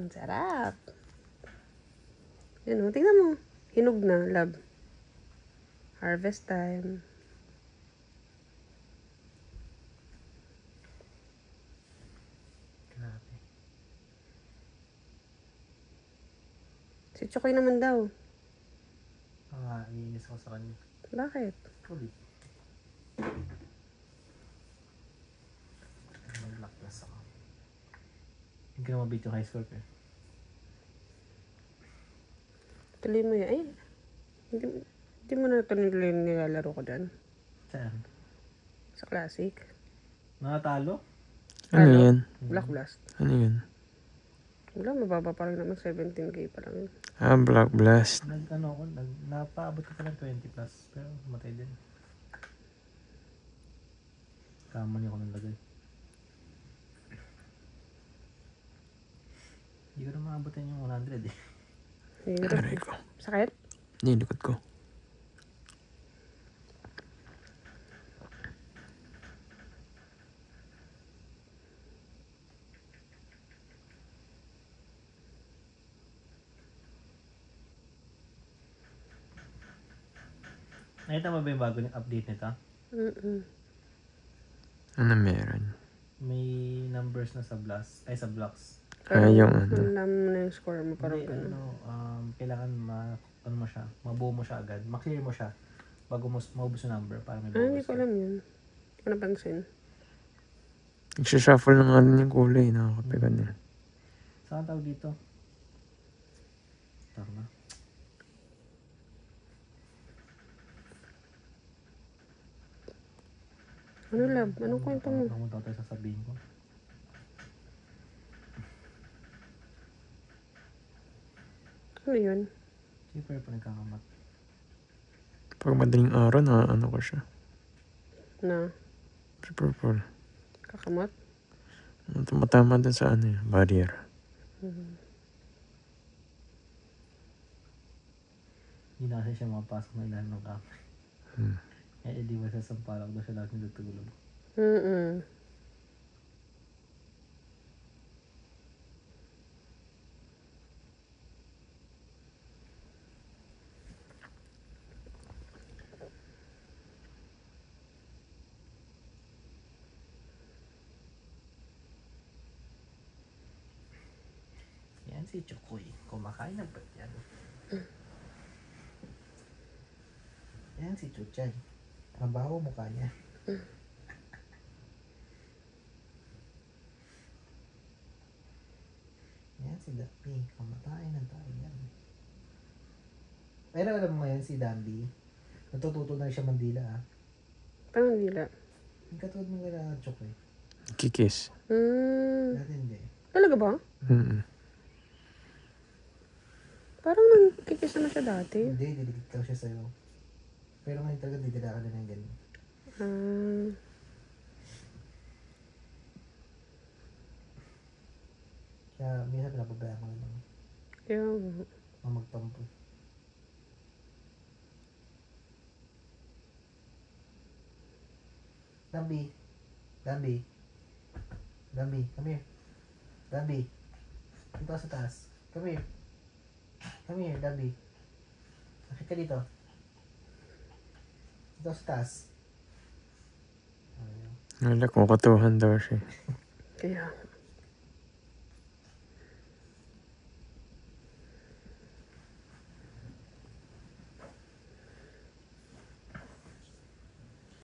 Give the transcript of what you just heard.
Ang sarap. Yun o, tingnan mo. Hinog na, love. Harvest time. Grabe. Si Chokoy naman daw. Iinis ako sa kanya. Bakit? Ulit. Mag-lock class ako. Hindi ko na mabit yung high score ko eh. Tuloy mo yan. Ay, hindi mo na ito nilalaro ko dyan. Saan? Sa Classic. Nakatalo? Ano yan? Black Blast. Ano yun? Wala, mababa pa rin naman. 17K pa lang yun. Ah, Black Blast. Napaabot ko pa ng 20 plus. Pero matay din. Kamali ako ng lagay. Hindi ko na maabutin yung 100 eh. Aray ko. Sakit? Hindi, likod ko. Nakita mo ba yung bago yung update nito? Ano meron? May numbers na sa blast, ay sa blocks. Yung ano. Alam mo na yung score mo. Parang Hindi, gano'n. kailangan ano mo siya, mabuo mo siya agad. Ma-clear mo siya bago mo maubos yung number para may Hindi bonus ko alam yun. Hindi ko napansin. Nagsashuffle na nga rin yung kulay. Nakakapigan niya. Saan tawag dito? Tara na. Ano, love? Anong kwento mo? Ano tayo sasabihin ko? Ano yun? Keeper pa nagkakamat. Pag madaling araw, na ano ko siya. Na? Si Purple. Kakamot? Tumatama din sa ano yun, barrier. Hindi na kasi siya mapasok ng ilalim ng kamay. Eh, di ba sa sampalak daw siya lagi natutulog. Yan si Chokoy. Kumakain ng ba't yan? Yan si Chuchay. Mabaho mukha niya. Yan si Dambi. Kumakain ng tayo yan. Pero alam mo yan si Dambi. Natututo na siya mandila ah. Parang dila. Yung katulad mo kaya Chokoy. Kikis. Dati hindi. Talaga ba? Parang nagkikisa na siya dati. Hindi, didikit lang siya sa'yo. Pero ngayon talaga didila ka na ng ganyan. Kaya minsan pinapabayaan ko naman. Kaya Magtampo. Dambi. Dambi. Dambi, come here. Dambi. Dito ka sa taas. Come here. Come here, Dambi. Bakit ka dito? Dito ka sa taas. Wala, kukatuhan daw siya. Kaya